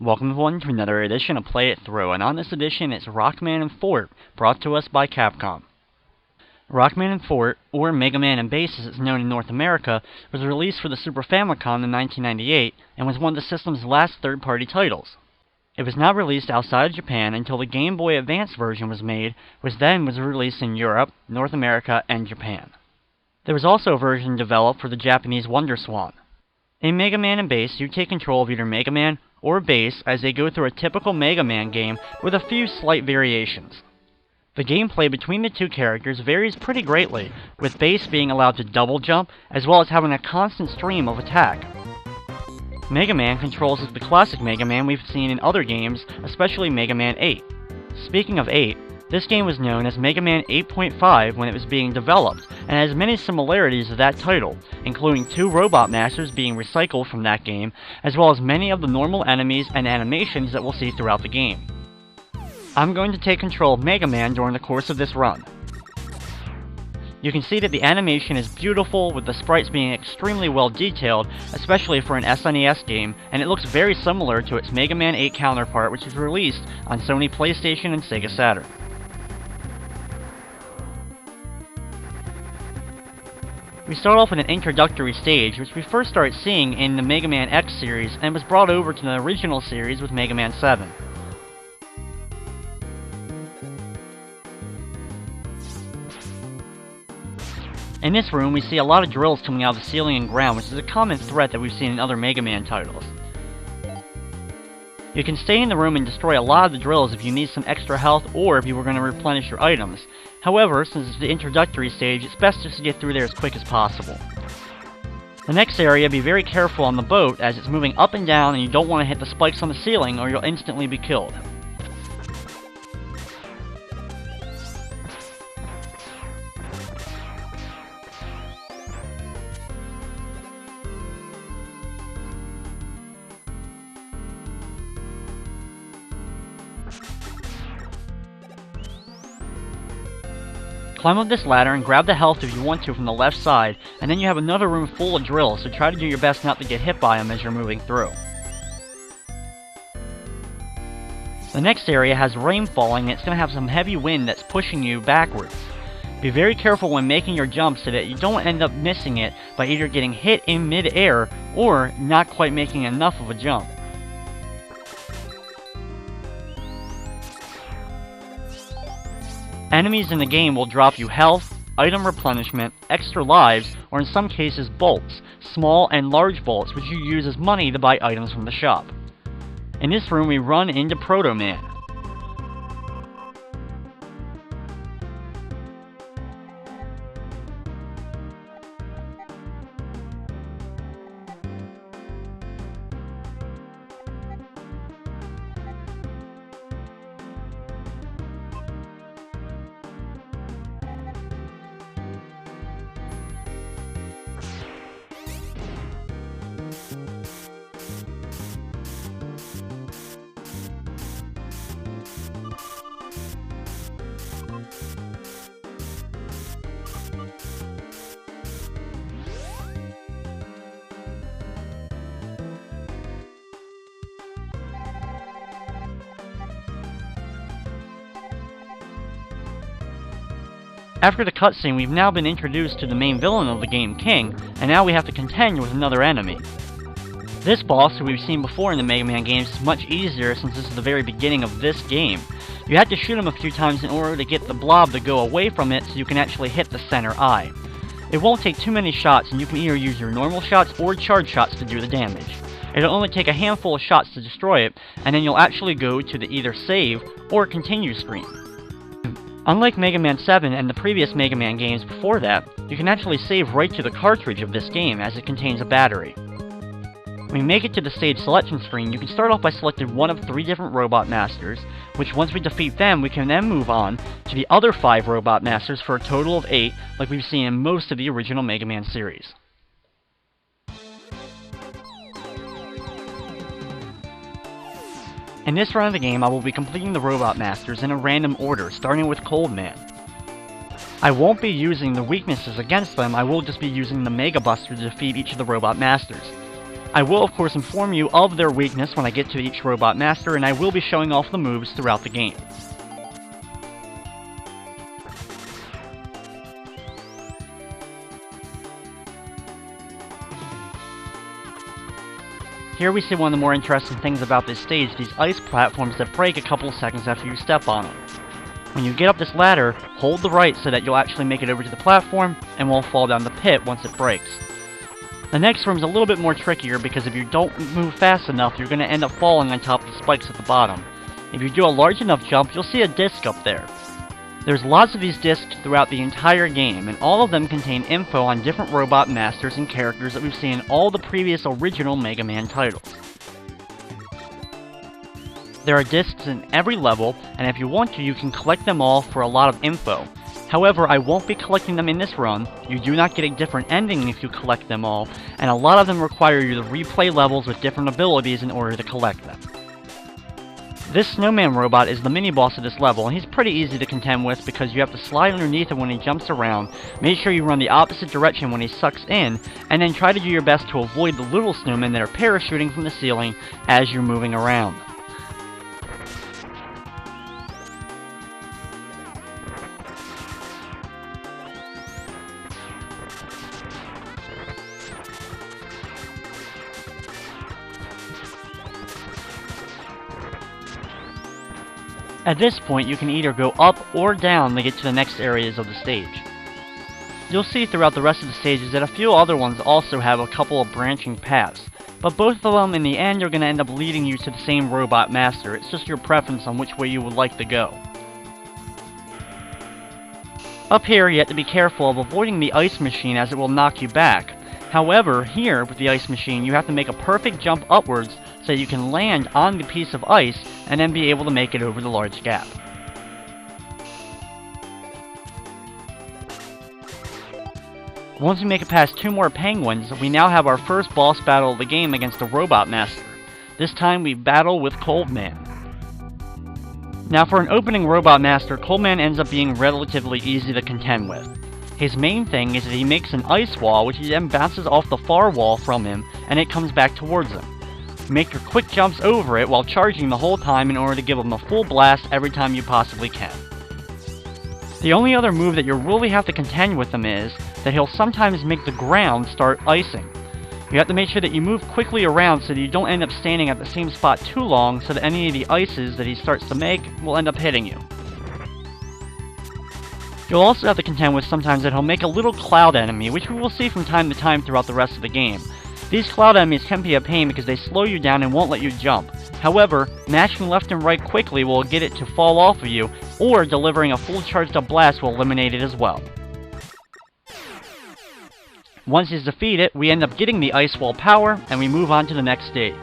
Welcome everyone to another edition of Play It Through, and on this edition it's Rockman and Fort, brought to us by Capcom. Rockman and Fort, or Mega Man and Bass as it's known in North America, was released for the Super Famicom in 1998 and was one of the system's last third-party titles. It was not released outside of Japan until the Gameboy Advance version was made, which then was released in Europe, North America, and Japan. There was also a version developed for the Japanese WonderSwan. In Mega Man and Bass, you take control of either Mega Man or Bass as they go through a typical Mega Man game with a few slight variations. The gameplay between the two characters varies pretty greatly, with Bass being allowed to double jump as well as having a constant stream of attack. Mega Man controls the classic Mega Man we've seen in other games, especially Mega Man 8. Speaking of 8, this game was known as Mega Man 8.5 when it was being developed, and has many similarities to that title, including 2 Robot Masters being recycled from that game, as well as many of the normal enemies and animations that we'll see throughout the game. I'm going to take control of Mega Man during the course of this run. You can see that the animation is beautiful, with the sprites being extremely well detailed, especially for an SNES game, and it looks very similar to its Mega Man 8 counterpart, which was released on Sony PlayStation and Sega Saturn. We start off with an introductory stage, which we first start seeing in the Mega Man X series, and was brought over to the original series with Mega Man 7. In this room, we see a lot of drills coming out of the ceiling and ground, which is a common threat that we've seen in other Mega Man titles. You can stay in the room and destroy a lot of the drills if you need some extra health or if you were going to replenish your items. However, since it's the introductory stage, it's best just to get through there as quick as possible. The next area, be very careful on the boat as it's moving up and down and you don't want to hit the spikes on the ceiling or you'll instantly be killed. Climb up this ladder and grab the health if you want to from the left side, and then you have another room full of drills, so try to do your best not to get hit by them as you're moving through. The next area has rain falling and it's going to have some heavy wind that's pushing you backwards. Be very careful when making your jump so that you don't end up missing it by either getting hit in mid-air or not quite making enough of a jump. Enemies in the game will drop you health, item replenishment, extra lives, or in some cases bolts, small and large bolts which you use as money to buy items from the shop. In this room we run into PROTOM Man. After the cutscene, we've now been introduced to the main villain of the game, King, and now we have to contend with another enemy. This boss, who we've seen before in the Mega Man games, is much easier since this is the very beginning of this game. You have to shoot him a few times in order to get the blob to go away from it so you can actually hit the center eye. It won't take too many shots, and you can either use your normal shots or charge shots to do the damage. It'll only take a handful of shots to destroy it, and then you'll actually go to the either save or continue screen. Unlike Mega Man 7 and the previous Mega Man games before that, you can actually save right to the cartridge of this game as it contains a battery. When you make it to the stage selection screen, you can start off by selecting one of 3 different Robot Masters, which once we defeat them, we can then move on to the other 5 Robot Masters for a total of 8, like we've seen in most of the original Mega Man series. In this run of the game, I will be completing the Robot Masters in a random order, starting with Cold Man. I won't be using the weaknesses against them, I will just be using the Mega Buster to defeat each of the Robot Masters. I will of course inform you of their weakness when I get to each Robot Master, and I will be showing off the moves throughout the game. Here we see one of the more interesting things about this stage, these ice platforms that break a couple of seconds after you step on them. When you get up this ladder, hold the right so that you'll actually make it over to the platform and won't fall down the pit once it breaks. The next room's a little bit more trickier because if you don't move fast enough, you're going to end up falling on top of the spikes at the bottom. If you do a large enough jump, you'll see a disc up there. There's lots of these discs throughout the entire game, and all of them contain info on different Robot Masters and characters that we've seen in all the previous original Mega Man titles. There are discs in every level, and if you want to, you can collect them all for a lot of info. However, I won't be collecting them in this run. You do not get a different ending if you collect them all, and a lot of them require you to replay levels with different abilities in order to collect them. This snowman robot is the mini-boss of this level, and he's pretty easy to contend with because you have to slide underneath him when he jumps around, make sure you run the opposite direction when he sucks in, and then try to do your best to avoid the little snowmen that are parachuting from the ceiling as you're moving around. At this point, you can either go up or down to get to the next areas of the stage. You'll see throughout the rest of the stages that a few other ones also have a couple of branching paths, but both of them in the end are going to end up leading you to the same Robot Master. It's just your preference on which way you would like to go. Up here, you have to be careful of avoiding the ice machine as it will knock you back. However, here, with the ice machine, you have to make a perfect jump upwards so you can land on the piece of ice and then be able to make it over the large gap. Once we make it past 2 more penguins, we now have our first boss battle of the game against the Robot Master. This time we battle with Cold Man. Now for an opening Robot Master, Cold Man ends up being relatively easy to contend with. His main thing is that he makes an ice wall which he then bounces off the far wall from him and it comes back towards him. Make your quick jumps over it while charging the whole time in order to give him a full blast every time you possibly can. The only other move that you really have to contend with him is that he'll sometimes make the ground start icing. You have to make sure that you move quickly around so that you don't end up standing at the same spot too long so that any of the ices that he starts to make will end up hitting you. You'll also have to contend with sometimes that he'll make a little cloud enemy, which we will see from time to time throughout the rest of the game. These cloud enemies can be a pain because they slow you down and won't let you jump. However, mashing left and right quickly will get it to fall off of you, or delivering a full charged up blast will eliminate it as well. Once he's defeated, we end up getting the ice wall power, and we move on to the next stage.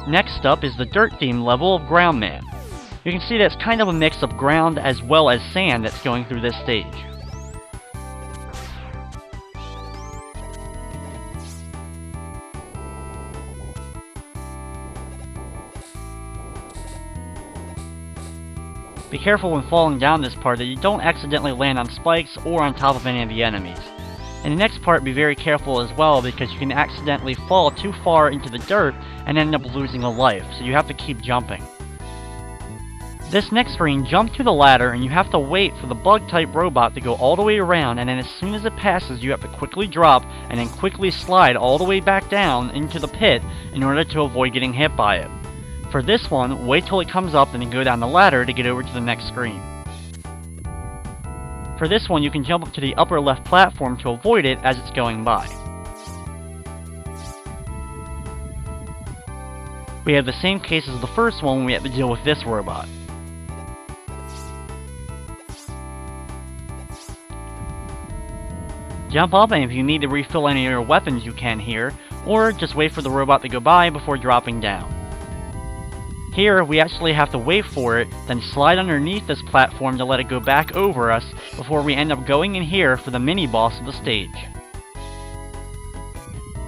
Next up is the dirt-themed level of Ground Man. You can see that it's kind of a mix of ground as well as sand that's going through this stage. Be careful when falling down this part that you don't accidentally land on spikes or on top of any of the enemies. In the next part, be very careful as well, because you can accidentally fall too far into the dirt and end up losing a life, so you have to keep jumping. This next screen, jump to the ladder, and you have to wait for the bug-type robot to go all the way around, and then as soon as it passes, you have to quickly drop, and then quickly slide all the way back down into the pit in order to avoid getting hit by it. For this one, wait till it comes up and then go down the ladder to get over to the next screen. For this one, you can jump up to the upper left platform to avoid it as it's going by. We have the same case as the first one when we have to deal with this robot. Jump up, and if you need to refill any of your weapons you can here, or just wait for the robot to go by before dropping down. Here, we actually have to wait for it, then slide underneath this platform to let it go back over us before we end up going in here for the mini-boss of the stage.